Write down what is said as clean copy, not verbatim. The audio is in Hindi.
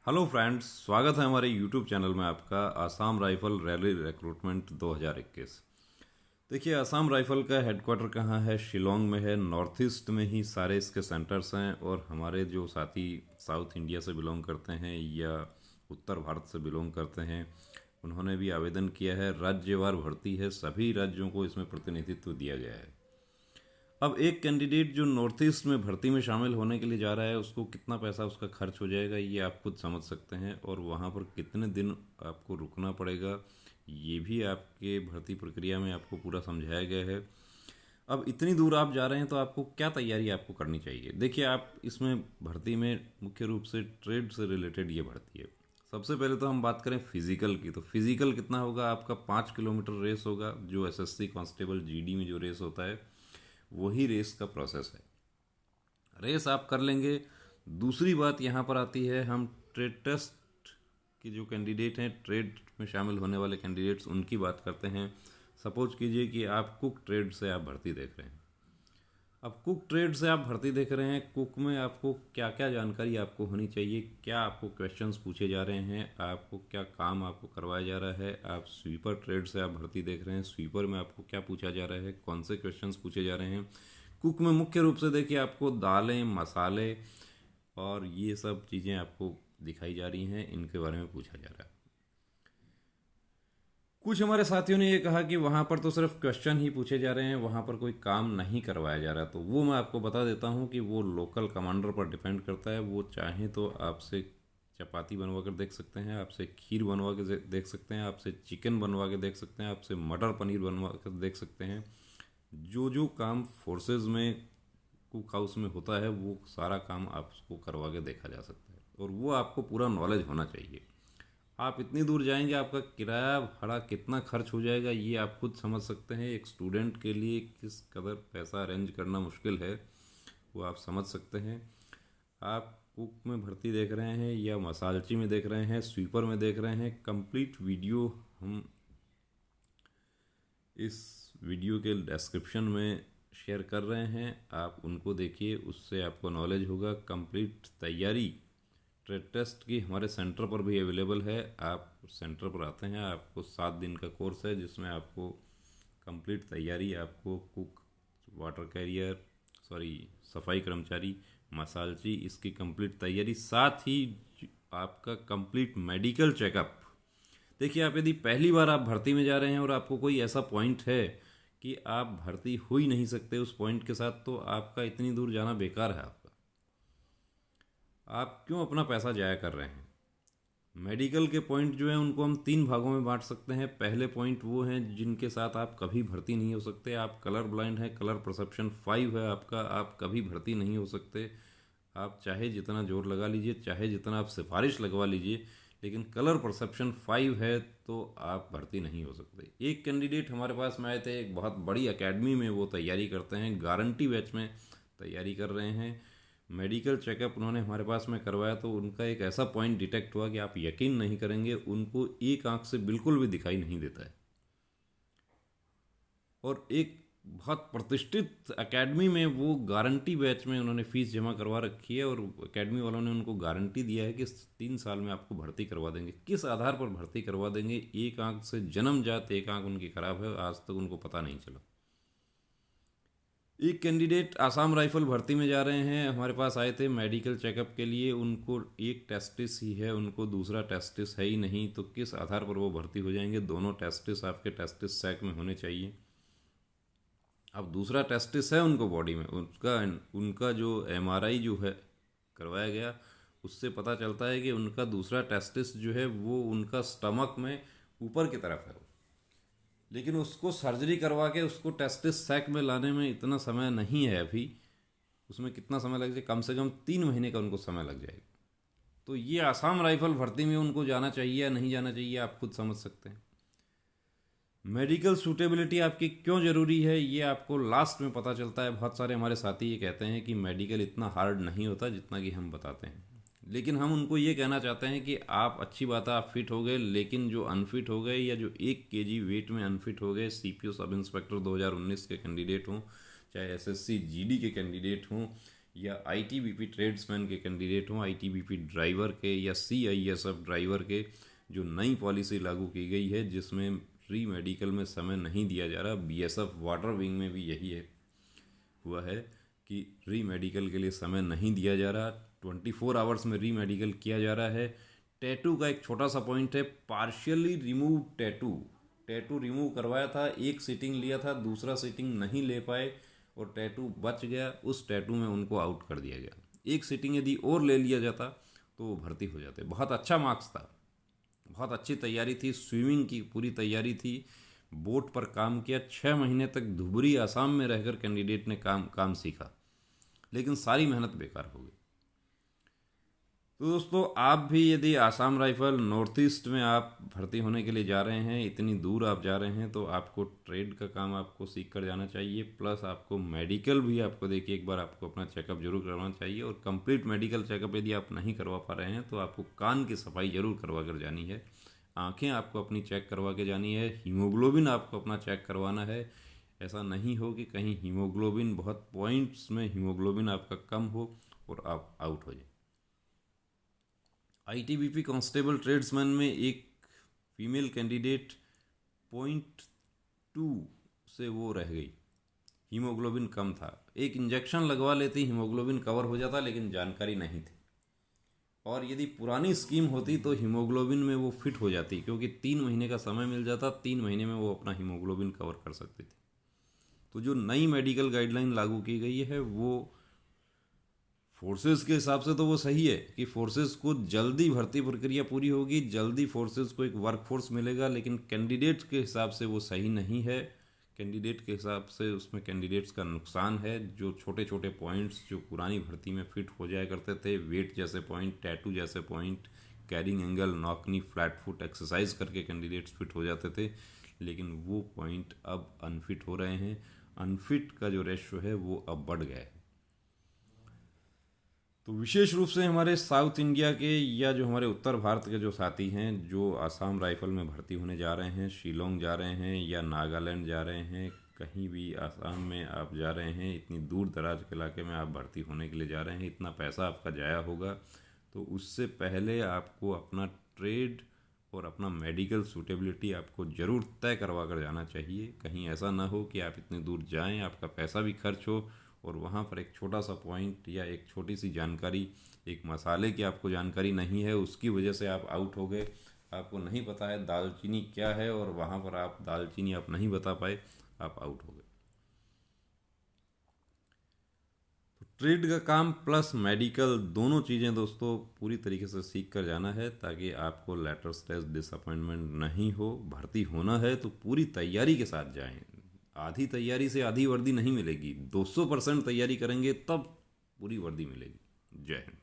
हेलो फ्रेंड्स, स्वागत है हमारे यूट्यूब चैनल में आपका आसाम राइफल रैली रिक्रूटमेंट 2021। देखिए, आसाम राइफल का हेडक्वार्टर कहाँ है? शिलोंग में है। नॉर्थ ईस्ट में ही सारे इसके सेंटर्स हैं और हमारे जो साथी साउथ इंडिया से बिलोंग करते हैं या उत्तर भारत से बिलोंग करते हैं, उन्होंने भी आवेदन किया है। राज्यवार भर्ती है, सभी राज्यों को इसमें प्रतिनिधित्व दिया गया है। अब एक कैंडिडेट जो नॉर्थ ईस्ट में भर्ती में शामिल होने के लिए जा रहा है, उसको कितना पैसा उसका खर्च हो जाएगा ये आप खुद समझ सकते हैं, और वहाँ पर कितने दिन आपको रुकना पड़ेगा ये भी आपके भर्ती प्रक्रिया में आपको पूरा समझाया गया है। अब इतनी दूर आप जा रहे हैं तो आपको क्या तैयारी आपको करनी चाहिए? देखिए, आप इसमें भर्ती में मुख्य रूप से ट्रेड से रिलेटेड ये भर्ती है। सबसे पहले तो हम बात करें फिजिकल की, तो फिजिकल कितना होगा आपका? 5 किलोमीटर रेस होगा, जो एसएससी कांस्टेबल जीडी में जो रेस होता है वही रेस का प्रोसेस है। रेस आप कर लेंगे। दूसरी बात यहाँ पर आती है, हम ट्रेड टेस्ट की जो कैंडिडेट हैं, ट्रेड में शामिल होने वाले कैंडिडेट्स, उनकी बात करते हैं। सपोज कीजिए कि आप कुक ट्रेड से आप भर्ती देख रहे हैं। अब कुक ट्रेड से आप भर्ती देख रहे हैं, कुक में आपको क्या क्या जानकारी आपको होनी चाहिए, क्या आपको क्वेश्चंस पूछे जा रहे हैं, आपको क्या काम आपको करवाया जा रहा है। आप स्वीपर ट्रेड से आप भर्ती देख रहे हैं, स्वीपर में आपको क्या पूछा जा रहा है, कौन से क्वेश्चंस पूछे जा रहे हैं। कुक में मुख्य रूप से देखिए आपको दालें, मसाले और ये सब चीज़ें आपको दिखाई जा रही हैं, इनके बारे में पूछा जा रहा है। कुछ हमारे साथियों ने ये कहा कि वहाँ पर तो सिर्फ क्वेश्चन ही पूछे जा रहे हैं, वहाँ पर कोई काम नहीं करवाया जा रहा। तो वो मैं आपको बता देता हूँ कि वो लोकल कमांडर पर डिपेंड करता है। वो चाहें तो आपसे चपाती बनवा कर देख सकते हैं, आपसे खीर बनवा के देख सकते हैं, आपसे चिकन बनवा के देख सकते हैं, आपसे मटर पनीर बनवा कर देख सकते हैं। जो जो काम फोर्सेज में कुक हाउस में होता है वो सारा काम आपको करवा के देखा जा सकता है, और वो आपको पूरा नॉलेज होना चाहिए। आप इतनी दूर जाएंगे, आपका किराया भाड़ा कितना खर्च हो जाएगा ये आप खुद समझ सकते हैं। एक स्टूडेंट के लिए किस कदर पैसा अरेंज करना मुश्किल है वो आप समझ सकते हैं। आप कुक में भर्ती देख रहे हैं या मसालची में देख रहे हैं, स्वीपर में देख रहे हैं, कंप्लीट वीडियो हम इस वीडियो के डिस्क्रिप्शन में शेयर कर रहे हैं। आप उनको देखिए, उससे आपको नॉलेज होगा। कंप्लीट तैयारी ट्रेड टेस्ट की हमारे सेंटर पर भी अवेलेबल है। आप सेंटर पर आते हैं, आपको 7 दिन का कोर्स है जिसमें आपको कंप्लीट तैयारी, आपको कुक, वाटर कैरियर, सॉरी सफाई कर्मचारी, मसालची, इसकी कंप्लीट तैयारी, साथ ही आपका कंप्लीट मेडिकल चेकअप। देखिए, आप यदि पहली बार आप भर्ती में जा रहे हैं और आपको कोई ऐसा पॉइंट है कि आप भर्ती हो ही नहीं सकते उस पॉइंट के साथ, तो आपका इतनी दूर जाना बेकार है। आपका आप क्यों अपना पैसा जाया कर रहे हैं? मेडिकल के पॉइंट जो हैं उनको हम 3 भागों में बांट सकते हैं। पहले पॉइंट वो हैं जिनके साथ आप कभी भर्ती नहीं हो सकते। आप कलर ब्लाइंड हैं, कलर परसेप्शन 5 है आपका, आप कभी भर्ती नहीं हो सकते। आप चाहे जितना जोर लगा लीजिए, चाहे जितना आप सिफारिश लगवा लीजिए, लेकिन कलर परसेप्शन 5 है तो आप भर्ती नहीं हो सकते। एक कैंडिडेट हमारे पास में आए थे, एक बहुत बड़ी एकेडमी में वो तैयारी करते हैं, गारंटी बैच में तैयारी कर रहे हैं। मेडिकल चेकअप उन्होंने हमारे पास में करवाया तो उनका एक ऐसा पॉइंट डिटेक्ट हुआ कि आप यकीन नहीं करेंगे, उनको एक आंख से बिल्कुल भी दिखाई नहीं देता है। और एक बहुत प्रतिष्ठित एकेडमी में वो गारंटी बैच में उन्होंने फ़ीस जमा करवा रखी है, और एकेडमी वालों ने उनको गारंटी दिया है कि 3 साल में आपको भर्ती करवा देंगे। किस आधार पर भर्ती करवा देंगे? एक आंख से जन्मजात एक आंख उनकी खराब है, आज तक उनको पता नहीं चला। एक कैंडिडेट आसाम राइफल भर्ती में जा रहे हैं, हमारे पास आए थे मेडिकल चेकअप के लिए। उनको एक टेस्टिस ही है, उनको दूसरा टेस्टिस है ही नहीं, तो किस आधार पर वो भर्ती हो जाएंगे? दोनों टेस्टिस आपके टेस्टिस सैक में होने चाहिए। अब दूसरा टेस्टिस है उनको बॉडी में, उनका उनका जो एमआरआई जो है करवाया गया, उससे पता चलता है कि उनका दूसरा टेस्टिस जो है वो उनका स्टमक में ऊपर की तरफ है। लेकिन उसको सर्जरी करवा के उसको टेस्टिस सैक में लाने में इतना समय नहीं है अभी। उसमें कितना समय लग जाए? कम से कम 3 महीने का उनको समय लग जाएगा। तो ये आसाम राइफल भर्ती में उनको जाना चाहिए या नहीं जाना चाहिए, आप खुद समझ सकते हैं। मेडिकल सूटेबिलिटी आपकी क्यों ज़रूरी है ये आपको लास्ट में पता चलता है। बहुत सारे हमारे साथी ये कहते हैं कि मेडिकल इतना हार्ड नहीं होता जितना कि हम बताते हैं, लेकिन हम उनको ये कहना चाहते हैं कि आप, अच्छी बात है आप फिट हो गए, लेकिन जो अनफिट हो गए या जो 1 kg वेट में अनफिट हो गए, सीपीओ सब इंस्पेक्टर 2019 के कैंडिडेट हों, चाहे एसएससी जीडी के कैंडिडेट हों, या आईटीबीपी ट्रेड्समैन के कैंडिडेट हों, आईटीबीपी ड्राइवर के या सीआईएसएफ ड्राइवर के, जो नई पॉलिसी लागू की गई है जिसमें री मेडिकल में समय नहीं दिया जा रहा। बीएसएफ वाटर विंग में भी यही है हुआ है कि री मेडिकल के लिए समय नहीं दिया जा रहा, 24 आवर्स में री मेडिकल किया जा रहा है। टैटू का एक छोटा सा पॉइंट है, पार्शियली रिमूव टैटू रिमूव करवाया था, एक सीटिंग लिया था, दूसरा सीटिंग नहीं ले पाए और टैटू बच गया, उस टैटू में उनको आउट कर दिया गया। एक सीटिंग यदि और ले लिया जाता तो वो भर्ती हो जाते। बहुत अच्छा मार्क्स था, बहुत अच्छी तैयारी थी, स्विमिंग की पूरी तैयारी थी, बोट पर काम किया, 6 महीने तक धुबरी आसाम में रहकर कैंडिडेट ने काम सीखा, लेकिन सारी मेहनत बेकार हो गई। तो दोस्तों, आप भी यदि आसाम राइफल नॉर्थ ईस्ट में आप भर्ती होने के लिए जा रहे हैं, इतनी दूर आप जा रहे हैं, तो आपको ट्रेड का काम आपको सीख कर जाना चाहिए, प्लस आपको मेडिकल भी आपको देखिए एक बार आपको अपना चेकअप जरूर करवाना चाहिए। और कंप्लीट मेडिकल चेकअप यदि आप नहीं करवा पा रहे हैं तो आपको कान की सफाई जरूर करवा कर जानी है, आँखें आपको अपनी चेक करवा के जानी है, हीमोग्लोबिन आपको अपना चेक करवाना है। ऐसा नहीं हो कि कहीं हीमोग्लोबिन बहुत पॉइंट्स में हीमोग्लोबिन आपका कम हो और आप आउट हो जाए। आईटीबीपी कांस्टेबल ट्रेड्समैन में एक फीमेल कैंडिडेट 0.2 से वो रह गई, हीमोग्लोबिन कम था, एक इंजेक्शन लगवा लेती हीमोग्लोबिन कवर हो जाता, लेकिन जानकारी नहीं थी। और यदि पुरानी स्कीम होती तो हीमोग्लोबिन में वो फिट हो जाती, क्योंकि 3 महीने का समय मिल जाता, 3 महीने में वो अपना हीमोग्लोबिन कवर कर सकती थी। तो जो नई मेडिकल गाइडलाइन लागू की गई है वो फोर्सेस के हिसाब से तो वो सही है कि फोर्सेस को जल्दी भर्ती प्रक्रिया पूरी होगी, जल्दी फोर्सेस को एक वर्कफोर्स मिलेगा, लेकिन कैंडिडेट के हिसाब से वो सही नहीं है। कैंडिडेट के हिसाब से उसमें कैंडिडेट्स का नुकसान है। जो छोटे छोटे पॉइंट्स जो पुरानी भर्ती में फिट हो जाया करते थे, वेट जैसे पॉइंट, टैटू जैसे point, carrying angle, knock knee, flat foot exercise करके कैंडिडेट्स फिट हो जाते थे, लेकिन वो पॉइंट अब अनफिट हो रहे हैं। अनफिट का जो रेशो है वो अब बढ़ गया है। तो विशेष रूप से हमारे साउथ इंडिया के या जो हमारे उत्तर भारत के जो साथी हैं जो आसाम राइफल में भर्ती होने जा रहे हैं, शिलोंग जा रहे हैं या नागालैंड जा रहे हैं, कहीं भी आसाम में आप जा रहे हैं, इतनी दूर दराज के इलाके में आप भर्ती होने के लिए जा रहे हैं, इतना पैसा आपका जाया होगा, तो उससे पहले आपको अपना ट्रेड और अपना मेडिकल सूटेबिलिटी आपको ज़रूर तय करवा कर जाना चाहिए। कहीं ऐसा ना हो कि आप इतनी दूर जाएं, आपका पैसा भी खर्च हो और वहाँ पर एक छोटा सा पॉइंट या एक छोटी सी जानकारी, एक मसाले की आपको जानकारी नहीं है, उसकी वजह से आप आउट हो गए। आपको नहीं पता है दालचीनी क्या है और वहाँ पर आप दालचीनी आप नहीं बता पाए, आप आउट हो गए। तो ट्रेड का काम प्लस मेडिकल दोनों चीज़ें दोस्तों पूरी तरीके से सीख कर जाना है, ताकि आपको लेटर स्टेज डिसअपॉइंटमेंट नहीं हो। भर्ती होना है तो पूरी तैयारी के साथ जाएं। आधी तैयारी से आधी वर्दी नहीं मिलेगी, 200% तैयारी करेंगे तब पूरी वर्दी मिलेगी। जय हिंद।